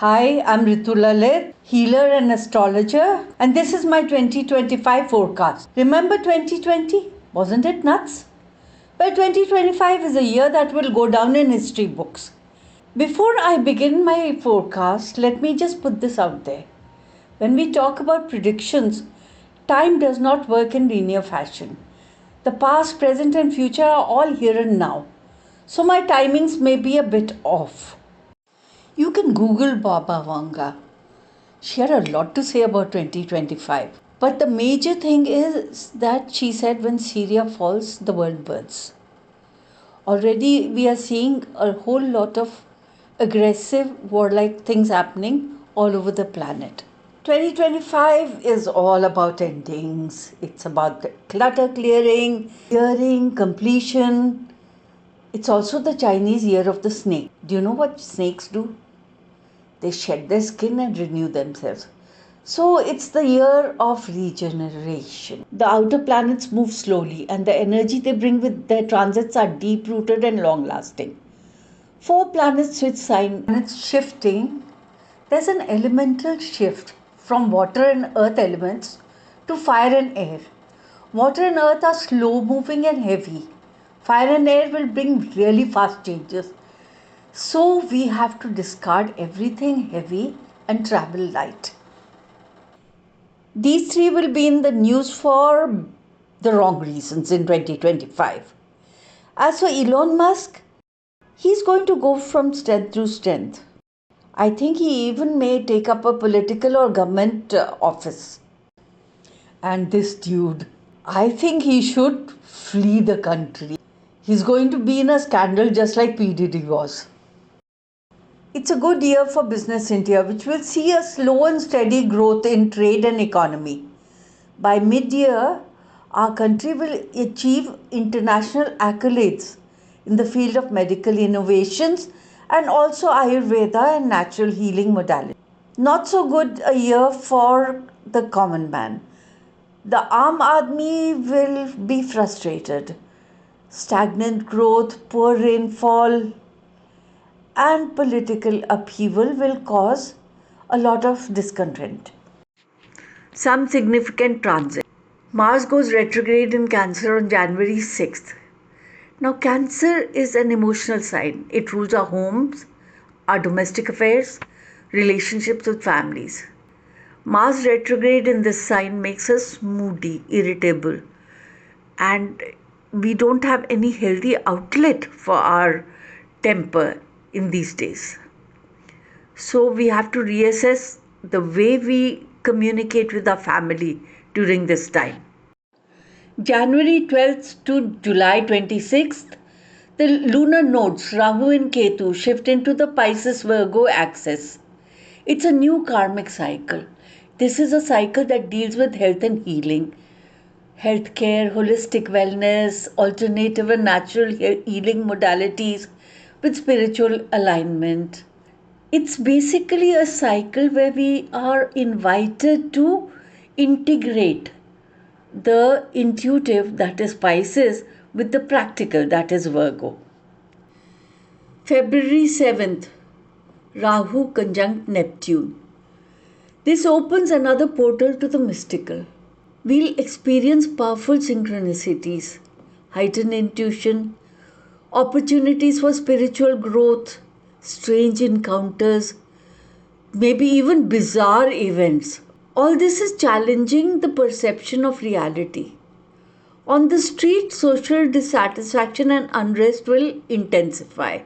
Hi, I'm Ritu Lalit, healer and astrologer, and this is my 2025 forecast. Remember 2020? Wasn't it nuts? Well, 2025 is a year that will go down in history books. Before I begin my forecast, let me just put this out there. When we talk about predictions, time does not work in linear fashion. The past, present, and future are all here and now. So my timings may be a bit off. You can Google Baba Vanga. She had a lot to say about 2025. But the major thing is that she said when Syria falls, the world burns. Already we are seeing a whole lot of aggressive warlike things happening all over the planet. 2025 is all about endings. It's about clutter clearing, clearing, completion. It's also the Chinese year of the snake. Do you know what snakes do? They shed their skin and renew themselves. So it's the year of regeneration. The outer planets move slowly, and the energy they bring with their transits are deep rooted and long lasting. 4 planets switch sign. Planets shifting. There's an elemental shift from water and earth elements to fire and air. Water and earth are slow moving and heavy. Fire and air will bring really fast changes. So we have to discard everything heavy and travel light. These three will be in the news for the wrong reasons in 2025. As for Elon Musk, he's going to go from strength to strength. I think he even may take up a political or government office. And this dude, I think he should flee the country. He's going to be in a scandal just like P. Diddy was. It's a good year for Business India, which will see a slow and steady growth in trade and economy. By mid-year, our country will achieve international accolades in the field of medical innovations and also Ayurveda and natural healing modalities. Not so good a year for the common man. The Aam Aadmi will be frustrated. Stagnant growth, poor rainfall, and political upheaval will cause a lot of discontent. Some significant transit. Mars goes retrograde in Cancer on January 6th. Now, Cancer is an emotional sign. It rules our homes, our domestic affairs, relationships with families. Mars retrograde in this sign makes us moody, irritable, and we don't have any healthy outlet for our temper in these days. So we have to reassess the way we communicate with our family during this time. January 12th to July 26th, the lunar nodes Rahu and Ketu shift into the Pisces Virgo axis. It's a new karmic cycle. This is a cycle that deals with health and healing, healthcare, holistic wellness, alternative and natural healing modalities with spiritual alignment. It's basically a cycle where we are invited to integrate the intuitive, that is Pisces, with the practical, that is Virgo. February 7th, Rahu conjunct Neptune. This opens another portal to the mystical. We'll experience powerful synchronicities, heightened intuition, opportunities for spiritual growth, strange encounters, maybe even bizarre events. All this is challenging the perception of reality. On the street, social dissatisfaction and unrest will intensify.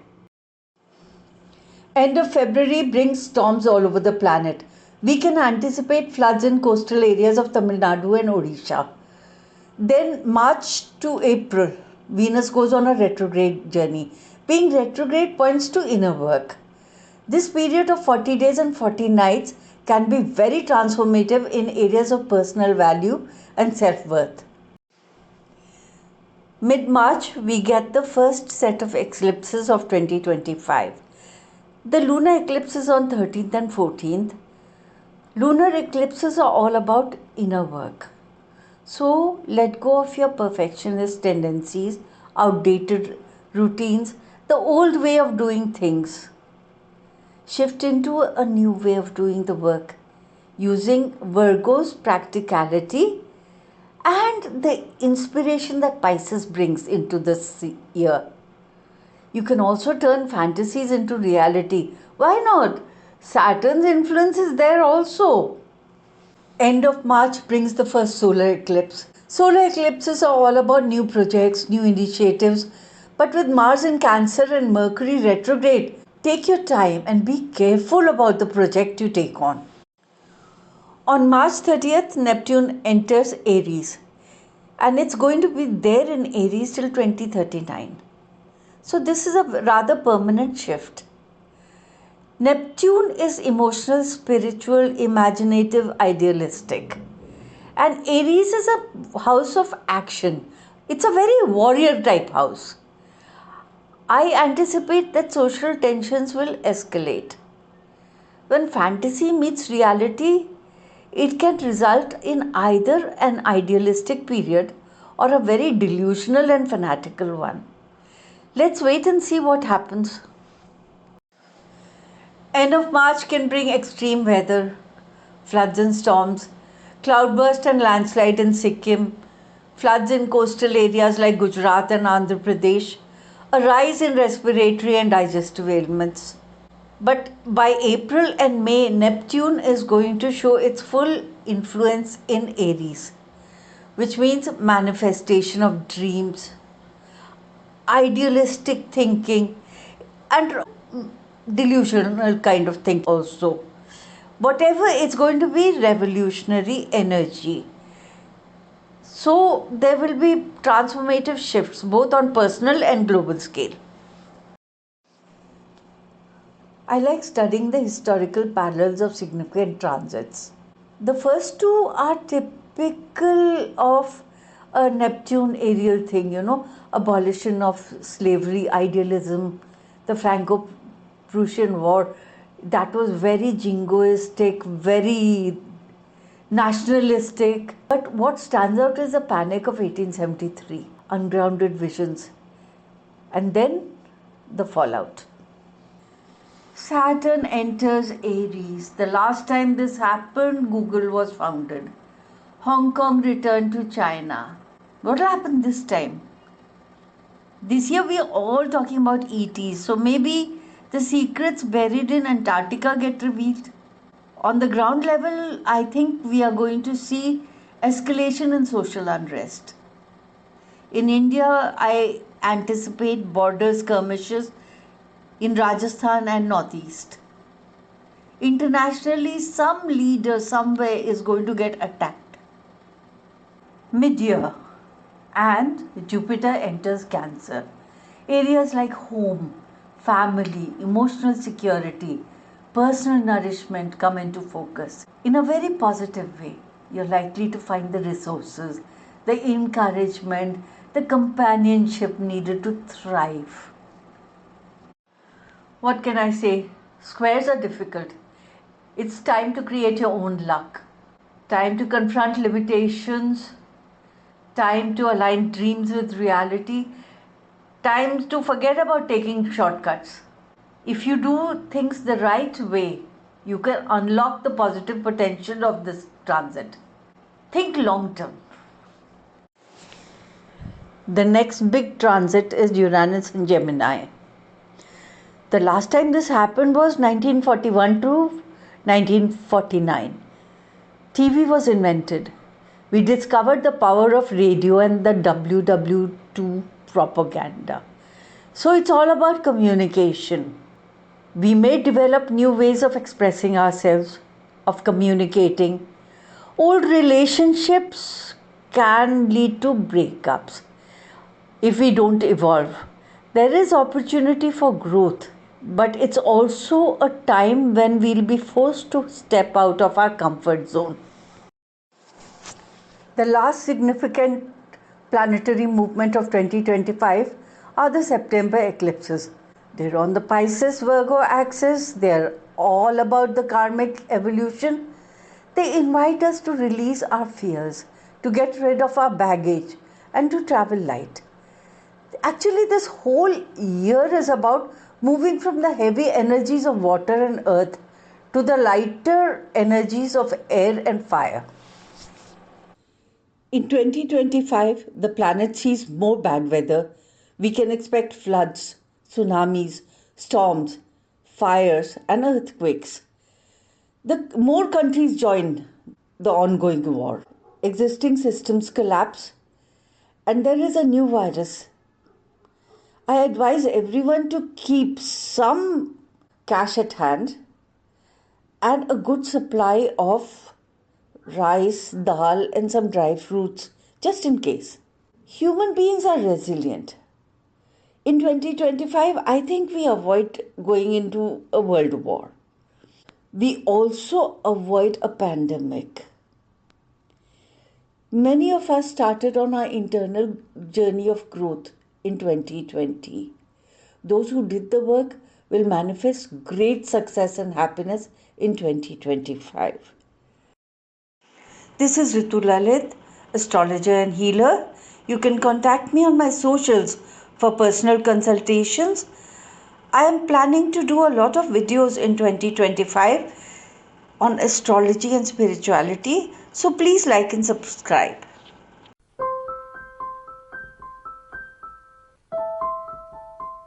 End of February brings storms all over the planet. We can anticipate floods in coastal areas of Tamil Nadu and Odisha. Then March to April, Venus goes on a retrograde journey. Being retrograde points to inner work. This period of 40 days and 40 nights can be very transformative in areas of personal value and self-worth. Mid-March, we get the first set of eclipses of 2025. The lunar eclipse is on 13th and 14th. Lunar eclipses are all about inner work. So let go of your perfectionist tendencies, outdated routines, the old way of doing things. shift into a new way of doing the work, using Virgo's practicality and the inspiration that Pisces brings into this year. You can also turn fantasies into reality. Why not? Saturn's influence is there also. End of March brings the first solar eclipse. Solar eclipses are all about new projects, new initiatives. But with Mars in Cancer and Mercury retrograde, take your time and be careful about the project you take on. On March 30th, Neptune enters Aries, and it's going to be there in Aries till 2039. So this is a rather permanent shift. Neptune is emotional, spiritual, imaginative, idealistic. And Aries is a house of action. It's a very warrior type house. I anticipate that social tensions will escalate. When fantasy meets reality, it can result in either an idealistic period or a very delusional and fanatical one. Let's wait and see what happens. End of March can bring extreme weather, floods and storms, cloudburst and landslide in Sikkim, floods in coastal areas like Gujarat and Andhra Pradesh, a rise in respiratory and digestive ailments. But by April and May, Neptune is going to show its full influence in Aries, which means manifestation of dreams, idealistic thinking, and delusional kind of thing also. Whatever, it's going to be revolutionary energy. So there will be transformative shifts both on personal and global scale. I like studying the historical parallels of significant transits. The first two are typical of a Neptune aerial thing, abolition of slavery, idealism, the Franco Prussian War. That was very jingoistic, very nationalistic. But what stands out is the panic of 1873, ungrounded visions, and then the fallout. Saturn enters Aries. The last time this happened, Google was founded. Hong Kong returned to China. What will happen this time? This year we are all talking about ETs, so maybe the secrets buried in Antarctica get revealed. On the ground level, I think we are going to see escalation in social unrest. In India, I anticipate border skirmishes in Rajasthan and Northeast. Internationally, some leader somewhere is going to get attacked. Mid-year, and Jupiter enters Cancer. Areas like home, family, emotional security, personal nourishment come into focus. In a very positive way, you're likely to find the resources, the encouragement, the companionship needed to thrive. What can I say? Squares are difficult. It's time to create your own luck. Time to confront limitations. Time to align dreams with reality. Time to forget about taking shortcuts. If you do things the right way, you can unlock the positive potential of this transit. Think long term. The next big transit is Uranus in Gemini. The last time this happened was 1941 to 1949. TV was invented. We discovered the power of radio and the WW2 propaganda. So it's all about communication. We may develop new ways of expressing ourselves, of communicating. Old relationships can lead to breakups if we don't evolve. There is opportunity for growth, but it's also a time when we'll be forced to step out of our comfort zone. The last significant planetary movement of 2025 are the September eclipses. They're on the Pisces Virgo axis. They're all about the karmic evolution. They invite us to release our fears, to get rid of our baggage, and to travel light. Actually, this whole year is about moving from the heavy energies of water and earth to the lighter energies of air and fire. In 2025, the planet sees more bad weather. We can expect floods, tsunamis, storms, fires, and earthquakes. The more countries join the ongoing war. Existing systems collapse, and there is a new virus. I advise everyone to keep some cash at hand and a good supply of rice, dal, and some dry fruits just in case. Human beings are resilient. In 2025, I think we avoid going into a world war. We also avoid a pandemic. Many of us started on our internal journey of growth in 2020. Those who did the work will manifest great success and happiness in 2025. This is Ritu Lalit, astrologer and healer. You can contact me on my socials for personal consultations. I am planning to do a lot of videos in 2025 on astrology and spirituality. So please like and subscribe.